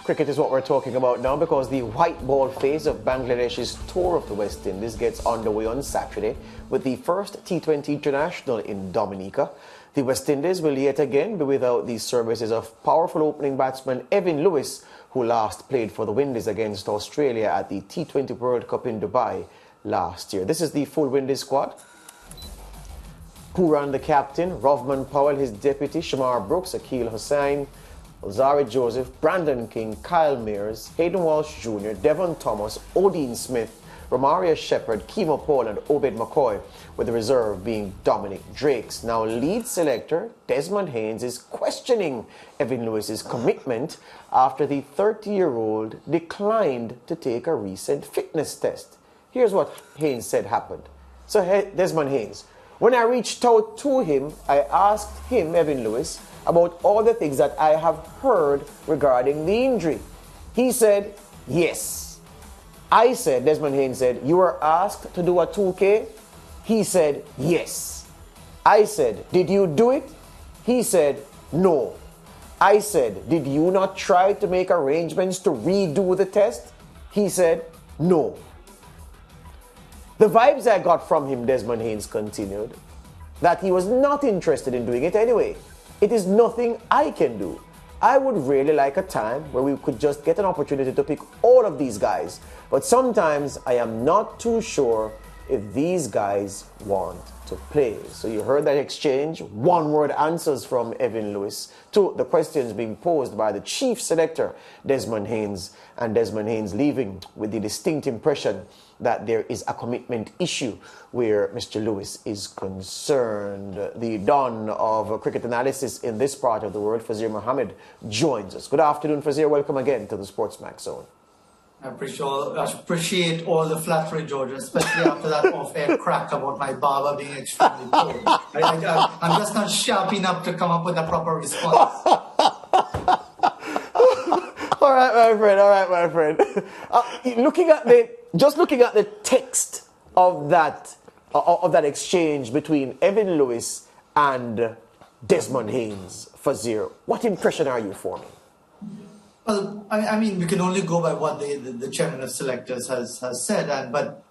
Cricket is what we're talking about now because the white ball phase of Bangladesh's tour of the West Indies gets underway on Saturday with the first T20 international in Dominica. The West Indies will yet again be without the services of powerful opening batsman Evin Lewis, who last played for the Windies against Australia at the T20 World Cup in Dubai last year. This is the full Windies squad. Pooran, the captain, Rovman Powell, his deputy, Shamar Brooks, Akil Hussain, Zari Joseph, Brandon King, Kyle Mears, Hayden Walsh Jr., Devon Thomas, Odin Smith, Romaria Shepherd, Kemo Paul and Obed McCoy, with the reserve being Dominic Drakes. Now, lead selector Desmond Haynes is questioning Evin Lewis's commitment after the 30-year-old declined to take a recent fitness test. Here's what Haynes said happened. So, Desmond Haynes, when I reached out to him, I asked him, Evin Lewis, about all the things that I have heard regarding the injury. He said, yes. I said, Desmond Haynes said, you were asked to do a 2K? He said, yes. I said, did you do it? He said, no. I said, did you not try to make arrangements to redo the test? He said, no. The vibes I got from him, Desmond Haynes continued, that he was not interested in doing it anyway. It is nothing I can do. I would really like a time where we could just get an opportunity to pick all of these guys. But sometimes I am not too sure if these guys want to play. So you heard that exchange. One-word answers from Evin Lewis to the questions being posed by the chief selector, Desmond Haynes. And Desmond Haynes leaving with the distinct impression that there is a commitment issue where Mr. Lewis is concerned. The don of cricket analysis in this part of the world, Fazeer Mohammed, joins us. Good afternoon, Fazeer. Welcome again to the SportsMax Zone. I appreciate all the flattery, George, especially after that off-air crack about my barber being extremely poor. I'm just not sharp enough to come up with a proper response. All right, my friend. Looking at the text of that exchange between Evin Lewis and Desmond Haynes, Fazeer, what impression are you forming? Well, I mean, we can only go by what the chairman of selectors has said. But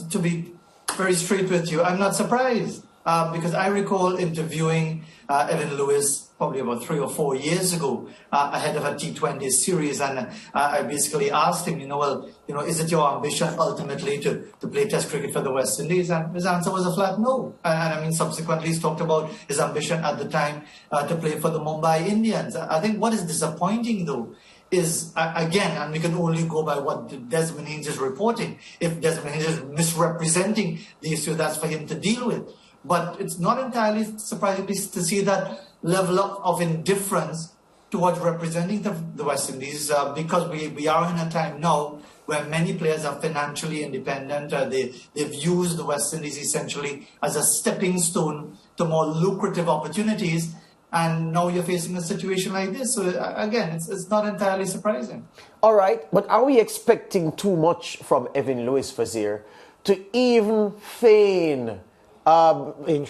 to be very straight with you, I'm not surprised because I recall interviewing Evin Lewis probably about 3 or 4 years ago ahead of a T20 series, and I basically asked him, is it your ambition ultimately to play Test cricket for the West Indies? And his answer was a flat no. And I mean, subsequently he's talked about his ambition at the time to play for the Mumbai Indians. I think what is disappointing though is, again, and we can only go by what Desmond Haynes is reporting. If Desmond Haynes is misrepresenting the issue, that's for him to deal with. But it's not entirely surprising to see that level of indifference towards representing the West Indies because we are in a time now where many players are financially independent. They've used the West Indies essentially as a stepping stone to more lucrative opportunities. And now you're facing a situation like this. So again, it's not entirely surprising. All right, but are we expecting too much from Evin Lewis, Fazeer, to even feign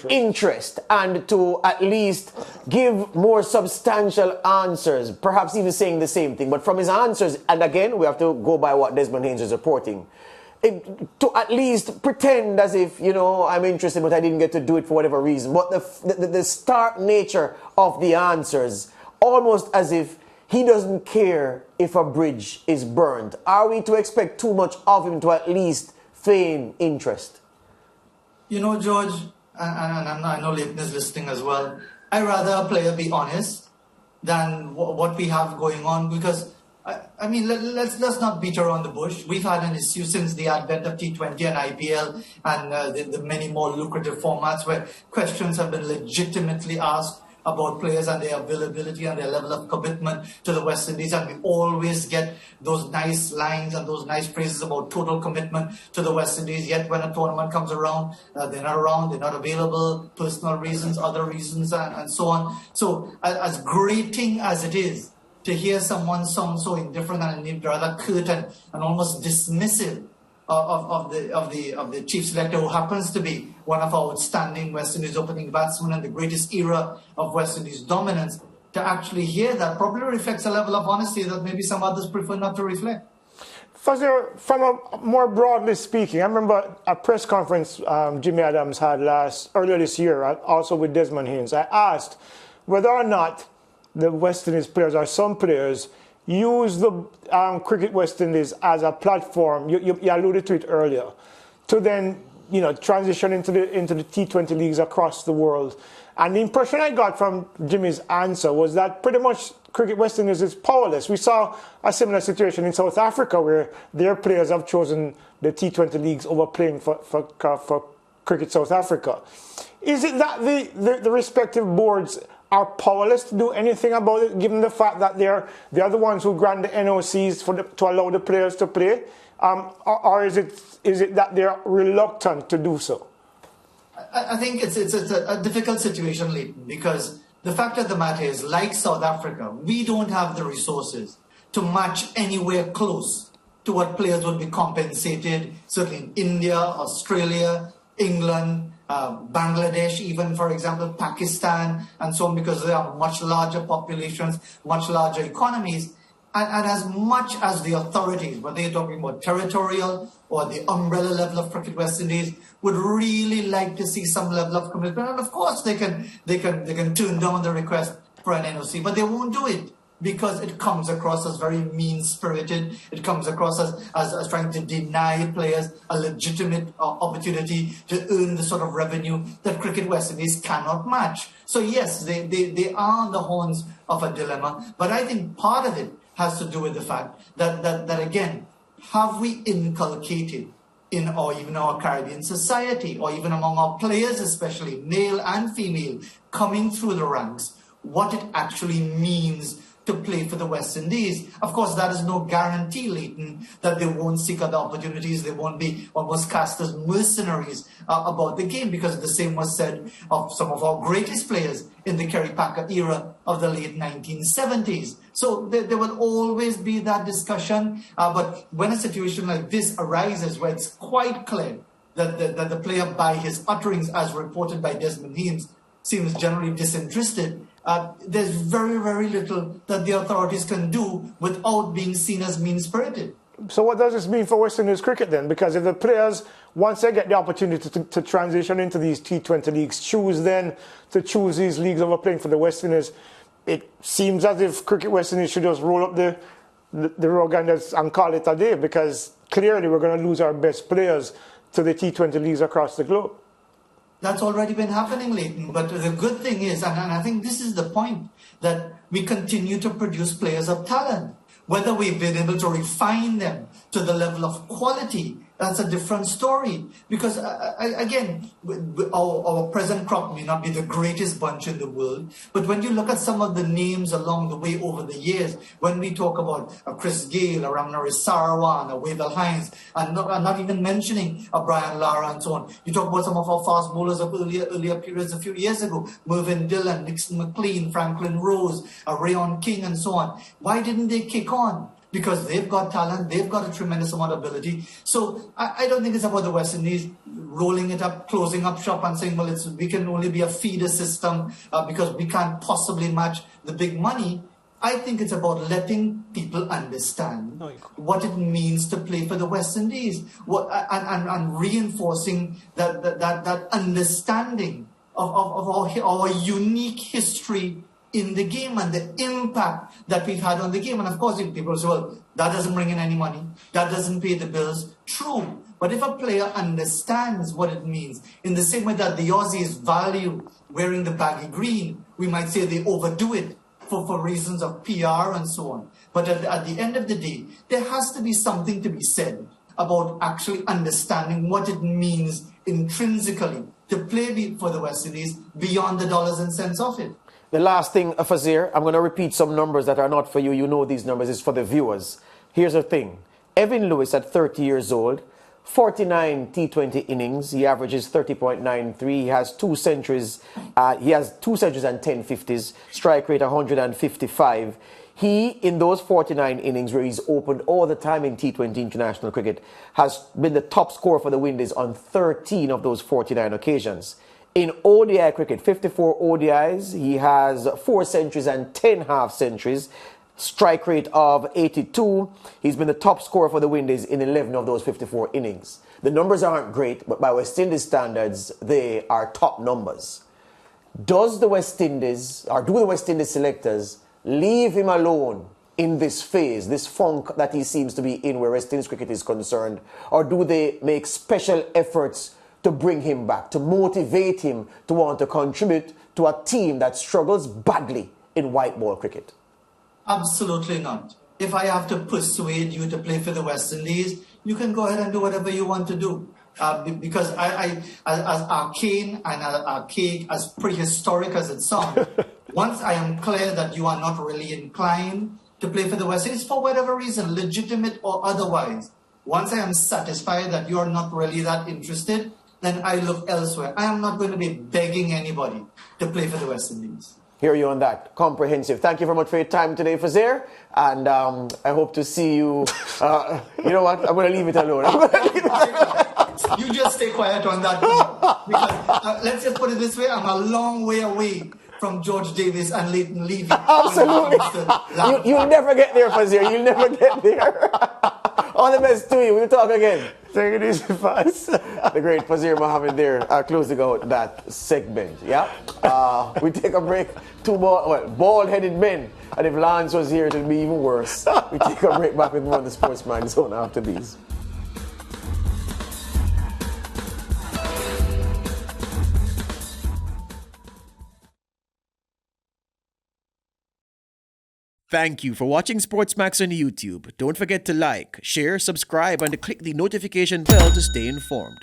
interest and to at least give more substantial answers, perhaps even saying the same thing? But from his answers, and again, we have to go by what Desmond Haynes is reporting, to at least pretend as if, I'm interested, but I didn't get to do it for whatever reason. But the stark nature of the answers, almost as if he doesn't care if a bridge is burned. Are we to expect too much of him to at least feign interest? George, and I know Leighton is listening as well, I'd rather a player be honest than what we have going on, because I mean, let's not beat around the bush. We've had an issue since the advent of T20 and IPL and the many more lucrative formats where questions have been legitimately asked about players and their availability and their level of commitment to the West Indies, and we always get those nice lines and those nice phrases about total commitment to the West Indies, yet when a tournament comes around, they're not available, personal reasons, other reasons, and so on. So as grating as it is to hear someone sound so indifferent and rather curt and almost dismissive of the chief selector, who happens to be one of our outstanding West Indies opening batsmen and the greatest era of West Indies dominance, to actually hear that probably reflects a level of honesty that maybe some others prefer not to reflect. Fazeer, from a more broadly speaking, I remember a press conference Jimmy Adams had earlier this year, also with Desmond Haynes. I asked whether or not the West Indies players or some players use the Cricket West Indies as a platform. You alluded to it earlier, to then transition into the T20 leagues across the world. And the impression I got from Jimmy's answer was that pretty much Cricket West Indies is powerless. We saw a similar situation in South Africa where their players have chosen the T20 leagues over playing for Cricket South Africa. Is it that the respective boards are powerless to do anything about it, given the fact that they are the ones who grant the NOCs to allow the players to play? Or is it that they're reluctant to do so? I think it's a difficult situation, Leighton, because the fact of the matter is, like South Africa, we don't have the resources to match anywhere close to what players would be compensated, certainly in India, Australia, England, Bangladesh, even, for example, Pakistan, and so on, because they have much larger populations, much larger economies. And as much as the authorities, whether you're talking about territorial or the umbrella level of Cricket West Indies, would really like to see some level of commitment, and of course they can turn down the request for an NOC, but they won't do it because it comes across as very mean-spirited. It comes across as trying to deny players a legitimate opportunity to earn the sort of revenue that Cricket West Indies cannot match. So yes, they are on the horns of a dilemma, but I think part of it has to do with the fact that again, have we inculcated in even our Caribbean society, or even among our players, especially male and female, coming through the ranks, what it actually means to play for the West Indies. Of course, that is no guarantee, Leighton, that they won't seek other opportunities, they won't be almost cast as mercenaries about the game, because the same was said of some of our greatest players in the Kerry Packer era of the late 1970s. So there will always be that discussion, but when a situation like this arises, where it's quite clear that the player, by his utterings as reported by Desmond Haynes, seems generally disinterested, there's very, very little that the authorities can do without being seen as mean-spirited. So what does this mean for West Indies cricket then? Because if the players, once they get the opportunity to transition into these T20 leagues, choose these leagues over playing for the West Indies, it seems as if Cricket West Indies should just roll up the rug and call it a day, because clearly we're going to lose our best players to the T20 leagues across the globe. That's already been happening, Leighton. But the good thing is, and I think this is the point, that we continue to produce players of talent. Whether we've been able to refine them to the level of quality, that's a different story. Because, again, our present crop may not be the greatest bunch in the world, but when you look at some of the names along the way over the years, when we talk about Chris Gale, a Ramnaris Sarawat, a Wavell Haynes, and not even mentioning Brian Lara and so on, you talk about some of our fast bowlers of earlier periods a few years ago, Mervyn Dillon, Nixon McLean, Franklin Rose, Rayon King, and so on. Why didn't they kick on? Because they've got talent, they've got a tremendous amount of ability. So I don't think it's about the West Indies rolling it up, closing up shop and saying, well, we can only be a feeder system because we can't possibly match the big money. I think it's about letting people understand what it means to play for the West Indies, and reinforcing that understanding of our unique history in the game and the impact that we've had on the game. And of course, if people say, well, that doesn't bring in any money, that doesn't pay the bills. True. But if a player understands what it means, in the same way that the Aussies value wearing the baggy green, we might say they overdo it for reasons of PR and so on. But at the end of the day, there has to be something to be said about actually understanding what it means intrinsically to play for the West Indies beyond the dollars and cents of it. The last thing, Fazeer, I'm going to repeat some numbers that are not for you. You know these numbers. It's for the viewers. Here's the thing. Evin Lewis at 30 years old, 49 T20 innings. He averages 30.93. He has 2 centuries. He has 2 centuries and 10 50s. Strike rate 155. He, in those 49 innings where he's opened all the time in T20 international cricket, has been the top scorer for the Windies on 13 of those 49 occasions. In ODI cricket, 54 ODIs, he has 4 centuries and 10 half centuries. Strike rate of 82. He's been the top scorer for the Windies in 11 of those 54 innings. The numbers aren't great, but by West Indies standards, they are top numbers. Does the West Indies, or do the West Indies selectors leave him alone in this phase, this funk that he seems to be in where West Indies cricket is concerned? Or do they make special efforts to bring him back, to motivate him to want to contribute to a team that struggles badly in white ball cricket? Absolutely not. If I have to persuade you to play for the West Indies, you can go ahead and do whatever you want to do. Because I as arcane and archaic, as prehistoric as it sounds, once I am clear that you are not really inclined to play for the West Indies for whatever reason, legitimate or otherwise, once I am satisfied that you are not really that interested, then I look elsewhere. I am not going to be begging anybody to play for the West Indies. Hear you on that. Comprehensive. Thank you very much for your time today, Fazeer. And I hope to see you. You know what? I'm going to leave it alone. You just stay quiet on that one. Because let's just put it this way. I'm a long way away from George Davis and Leighton Levy. Absolutely. You'll never get there, Fazeer. You'll never get there. All the best to you. We'll talk again. Take it easy, fast. The great Fazeer Mohammed there, closing out that segment. Yeah. We take a break. Two bald-headed men. And if Lance was here, it would be even worse. We take a break, back with more on the SportsMax Zone after these. Thank you for watching SportsMax on YouTube. Don't forget to like, share, subscribe, and to click the notification bell to stay informed.